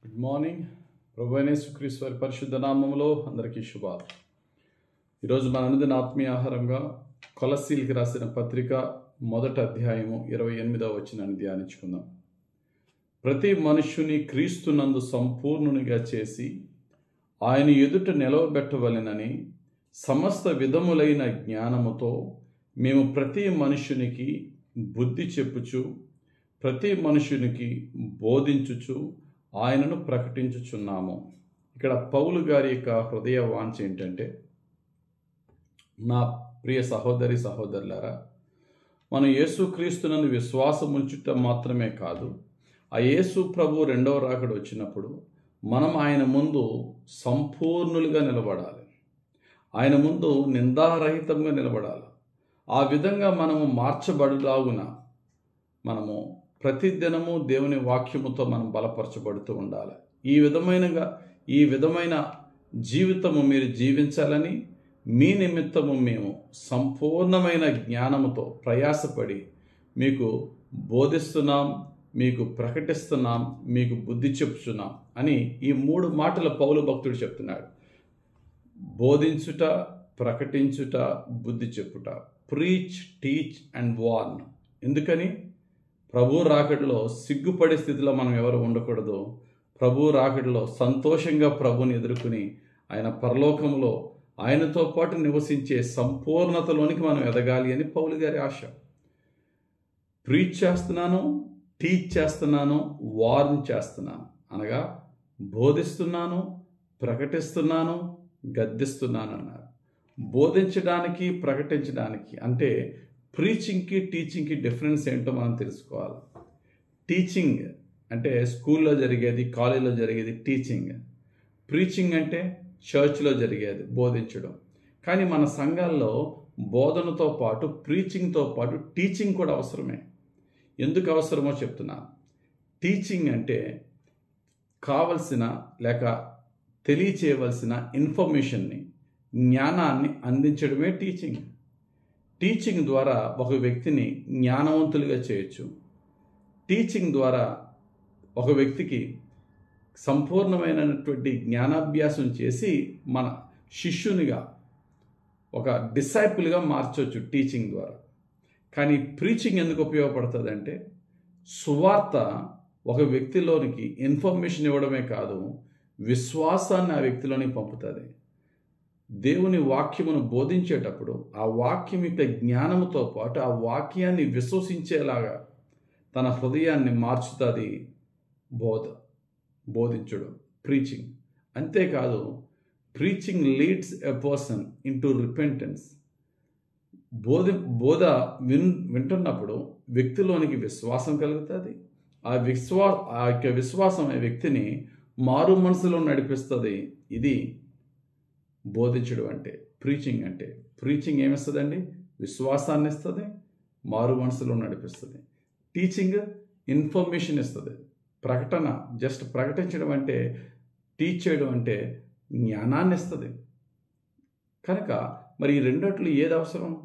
Good morning. ప్రభువైన యేసుక్రీస్తు వారి పరిశుద్ధ నామములో అందరికీ శుభాలు. ఈరోజు మన అనుదిన ఆత్మీయ ఆహారంగా కొలస్సీలకు రాసిన పత్రిక 1వ అధ్యాయము 28వ వచనాన్ని ధ్యానించుకుందాం. ప్రతి మనుష్యుని క్రీస్తునందు సంపూర్ణునిగా చేసి ఆయన ఎదుట నిలవబెట్టవలెనని సమస్త విధములైన జ్ఞానముతో మేము ప్రతి మనుష్యునికి బుద్ధి చెప్పుచు ప్రతి మనుషునికి బోధించుచు ఆయనను ప్రకటించుచున్నాము. ఇక్కడ పౌలు గారి యొక్క హృదయ వాంఛ ఏంటంటే, నా ప్రియ సహోదరి సహోదరులారా, మనం యేసుక్రీస్తునందు విశ్వాసం ఉంచుట మాత్రమే కాదు, ఆ యేసు ప్రభు రెండవ రాకడ వచ్చినప్పుడు మనం ఆయన ముందు సంపూర్ణులుగా నిలబడాలి. ఆయన ముందు నిందారహితంగా నిలబడాలి. ఆ విధంగా మనము మార్చబడులాగున మనము ప్రతిదినము దేవుని వాక్యముతో మనం బలపరచబడుతూ ఉండాలి. ఈ విధమైన జీవితము మీరు జీవించాలని మీ నిమిత్తము మేము సంపూర్ణమైన జ్ఞానముతో ప్రయాసపడి మీకు బోధిస్తున్నాం, మీకు ప్రకటిస్తున్నాం, మీకు బుద్ధి చెప్పుచున్నాం అని ఈ 3 మాటల పౌలు భక్తుడు చెప్తున్నాడు. బోధించుట, ప్రకటించుట, బుద్ధి చెప్పుట. Preach, teach and warn. ఎందుకని? ప్రభు రాకడలో సిగ్గుపడే స్థితిలో మనం ఎవరు ఉండకూడదు. ప్రభు రాకడలో సంతోషంగా ప్రభుని ఎదుర్కొని ఆయన పరలోకంలో ఆయనతో పాటు నివసించే సంపూర్ణతలోనికి మనం ఎదగాలి అని పౌలు గారి ఆశ. ప్రీచ్ చేస్తున్నాను, టీచ్ చేస్తున్నాను, వార్న్ చేస్తున్నాను అనగా బోధిస్తున్నాను, ప్రకటిస్తున్నాను, గద్దిస్తున్నాను అన్నారు. బోధించడానికి, ప్రకటించడానికి అంటే ప్రీచింగ్కి టీచింగ్కి డిఫరెన్స్ ఏంటో మనం తెలుసుకోవాలి. టీచింగ్ అంటే స్కూల్లో జరిగేది, కాలేజీలో జరిగేది టీచింగ్. ప్రీచింగ్ అంటే చర్చ్లో జరిగేది, బోధించడం. కానీ మన సంఘాల్లో బోధనతో పాటు ప్రీచింగ్తో పాటు టీచింగ్ కూడా అవసరమే. ఎందుకు అవసరమో చెప్తున్నాను. టీచింగ్ అంటే కావలసిన లేక తెలియచేయవలసిన ఇన్ఫర్మేషన్ని, జ్ఞానాన్ని అందించడమే టీచింగ్. టీచింగ్ ద్వారా ఒక వ్యక్తిని జ్ఞానవంతులుగా చేయొచ్చు. టీచింగ్ ద్వారా ఒక వ్యక్తికి సంపూర్ణమైనటువంటి జ్ఞానాభ్యాసం చేసి మన శిష్యునిగా, ఒక డిసైపుల్గా మార్చవచ్చు టీచింగ్ ద్వారా. కానీ ప్రీచింగ్ ఎందుకు ఉపయోగపడుతుందంటే, సువార్త ఒక వ్యక్తిలోనికి ఇన్ఫర్మేషన్ ఇవ్వడమే కాదు, విశ్వాసాన్ని ఆ వ్యక్తిలోనికి పంపుతుంది. దేవుని వాక్యమును బోధించేటప్పుడు ఆ వాక్యం యొక్క జ్ఞానముతో పాటు ఆ వాక్యాన్ని విశ్వసించేలాగా తన హృదయాన్ని మార్చుతుంది బోధించడం, ప్రీచింగ్. అంతేకాదు, preaching leads a person in to repentance. బోధ వింటున్నప్పుడు వ్యక్తిలోనికి విశ్వాసం కలుగుతుంది. ఆ యొక్క విశ్వాసం ఆ వ్యక్తిని మారు మనసులో నడిపిస్తుంది. ఇది బోధించడం అంటే, ప్రీచింగ్ అంటే. ప్రీచింగ్ ఏమిస్తుందండి? విశ్వాసాన్ని ఇస్తుంది, మారు మనసులో నడిపిస్తుంది. టీచింగ్ ఇన్ఫర్మేషన్ ఇస్తుంది. ప్రకటన, జస్ట్ ప్రకటించడం అంటే, టీచ్ చేయడం అంటే జ్ఞానాన్ని ఇస్తుంది. కనుక మరి ఈ రెండిట్లో ఏది అవసరం?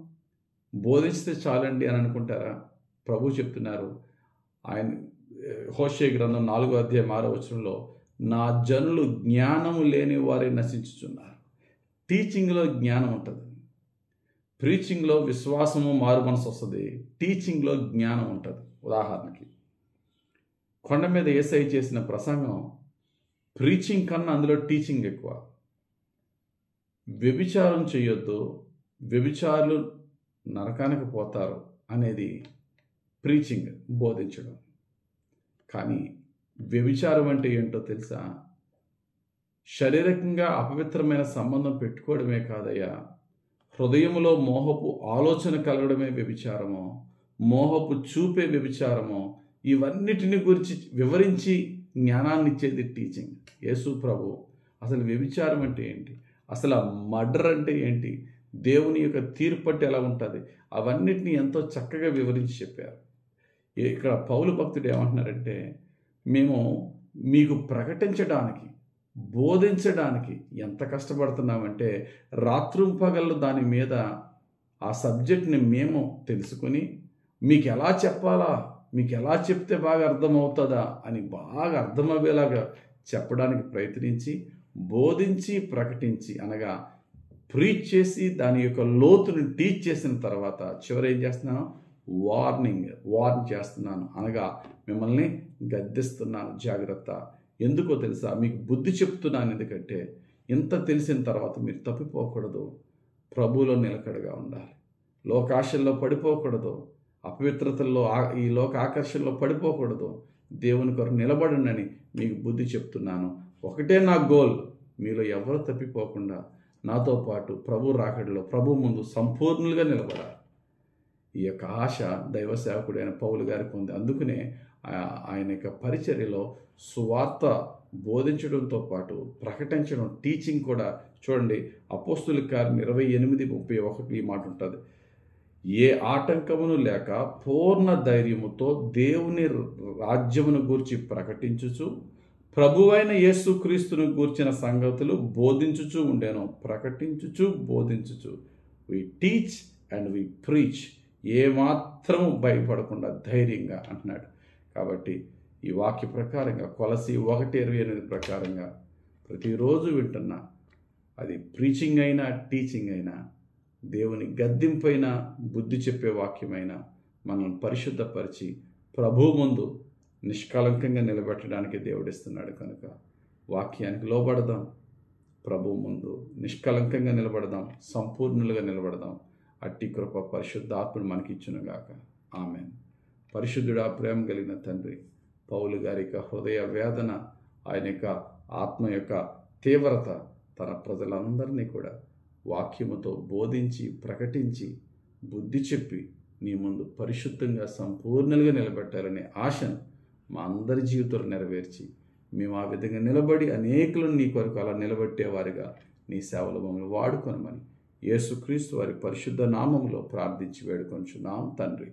బోధిస్తే చాలండి అని అనుకుంటారా? ప్రభు చెప్తున్నారు, ఆయన హోషేయ గ్రంథం 4వ అధ్యాయం 6వ వచనంలో, నా జనులు జ్ఞానము లేని వారే నశించుచున్నారు. టీచింగ్లో జ్ఞానం ఉంటుంది, ప్రీచింగ్లో విశ్వాసము, మారు మనసు వస్తుంది, టీచింగ్లో జ్ఞానం ఉంటుంది. ఉదాహరణకి, కొండ మీద యేసయ్య చేసిన ప్రసంగం ప్రీచింగ్ కన్నా అందులో టీచింగ్ ఎక్కువ. వ్యభిచారం చేయొద్దు, వ్యభిచారులు నరకానికి పోతారు అనేది ప్రీచింగ్, బోధించడం. కానీ వ్యభిచారం అంటే ఏంటో తెలుసా? శారీరకంగా అపవిత్రమైన సంబంధం పెట్టుకోవడమే కాదయ్యా, హృదయంలో మోహపు ఆలోచన కలగడమే వ్యభిచారమో, మోహపు చూపే వ్యభిచారమో, ఇవన్నిటిని గురించి వివరించి జ్ఞానాన్ని ఇచ్చేది టీచింగ్. యేసు ప్రభు అసలు వ్యభిచారం అంటే ఏంటి, అసలు మర్డర్ అంటే ఏంటి, దేవుని యొక్క తీర్పు అంటే ఎలా ఉంటుంది, అవన్నిటిని ఎంతో చక్కగా వివరించి చెప్పారు. ఇక్కడ పౌలు భక్తుడు ఏమంటున్నారంటే, మేము మీకు ప్రకటించడానికి, బోధించడానికి ఎంత కష్టపడుతున్నామంటే, రాత్రింపగళ్ళు దాని మీద ఆ సబ్జెక్ట్ని మేము తెలుసుకుని మీకు ఎలా చెప్పాలా, మీకు ఎలా చెప్తే బాగా అర్థమవుతుందా అని బాగా అర్థమయ్యేలాగా చెప్పడానికి ప్రయత్నించి, బోధించి, ప్రకటించి అనగా ప్రీచ్ చేసి దాని యొక్క లోతుని టీచ్ చేసిన తర్వాత చివరి ఏం చేస్తున్నాను? వార్న్ చేస్తున్నాను అనగా మిమ్మల్ని గద్దిస్తున్నాను, జాగ్రత్త. ఎందుకో తెలుసా? మీకు బుద్ధి చెప్తున్నాను. ఎందుకంటే ఇంత తెలిసిన తర్వాత మీరు తప్పిపోకూడదు, ప్రభువులో నిలకడగా ఉండాలి, లోకాశల్లో పడిపోకూడదు, అపవిత్రతల్లో ఈ లోక ఆకర్షణలో పడిపోకూడదు, దేవుని కొరకు నిలబడండి మీకు బుద్ధి చెప్తున్నాను. ఒకటే నా గోల్, మీలో ఎవరు తప్పిపోకుండా నాతో పాటు ప్రభు రాకడలో ప్రభు ముందు సంపూర్ణులుగా నిలబడాలి. ఈ యొక్క ఆశ దైవ సేవకుడైన పౌలు గారికి ఉంది. అందుకనే ఆయన యొక్క పరిచర్యలో సువార్త బోధించడంతో పాటు ప్రకటించడం, టీచింగ్ కూడా చూడండి. అపోస్తుల కార్యం 28:31 ఈ మాట ఉంటుంది. ఏ ఆటంకమును లేక పూర్ణ ధైర్యముతో దేవుని రాజ్యమును గూర్చి ప్రకటించుచు ప్రభువైన యేసుక్రీస్తును గూర్చిన సంగతులు బోధించుచు ఉండేను. ప్రకటించుచు బోధించుచు. We teach and we preach. ఏమాత్రము భయపడకుండా ధైర్యంగా అంటున్నాడు. కాబట్టి ఈ వాక్య ప్రకారంగా కొలసి 1:28 ప్రకారంగా ప్రతిరోజు వింటున్నా, అది ప్రీచింగ్ అయినా టీచింగ్ అయినా, దేవుని గద్దింపైన బుద్ధి చెప్పే వాక్యమైనా మనల్ని పరిశుద్ధపరిచి ప్రభు ముందు నిష్కలంకంగా నిలబెట్టడానికి దేవుడిస్తున్నాడు. కనుక వాక్యానికి లోబడదాం, ప్రభు ముందు నిష్కలంకంగా నిలబడదాం, సంపూర్ణులుగా నిలబడదాం. అట్టి కృప పరిశుద్ధాత్ముడు మనకి ఇచ్చునుగాక. ఆమెన్. పరిశుద్ధుడా, ప్రేమ కలిగిన తండ్రి, పౌలు గారి యొక్క హృదయ వేదన, ఆయన యొక్క ఆత్మ యొక్క తీవ్రత తన ప్రజలందరినీ కూడా వాక్యముతో బోధించి, ప్రకటించి, బుద్ధి చెప్పి నీ ముందు పరిశుద్ధంగా సంపూర్ణంగా నిలబెట్టాలనే ఆశను మా అందరి జీవితంలో నెరవేర్చి మేము ఆ విధంగా నిలబడి అనేకులను నీ కొరకు అలా నిలబెట్టేవారిగా నీ సేవలో మమ్మల్ని వాడుకొనమని యేసుక్రీస్తు వారి పరిశుద్ధ నామములో ప్రార్థించి వేడుకొంచున్నాం తండ్రి.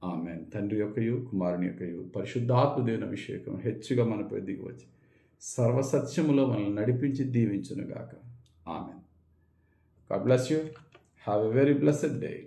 ఆమెన్. తండ్రి యొక్కయు, కుమారుని యొక్కయు, పరిశుద్ధాత్మ దేవుని అభిషేకం హెచ్చుగా మనపై దిగివచ్చి సర్వసత్యములో మనల్ని నడిపించి దీవించునుగాక. Amen. God bless you. Have a very blessed day.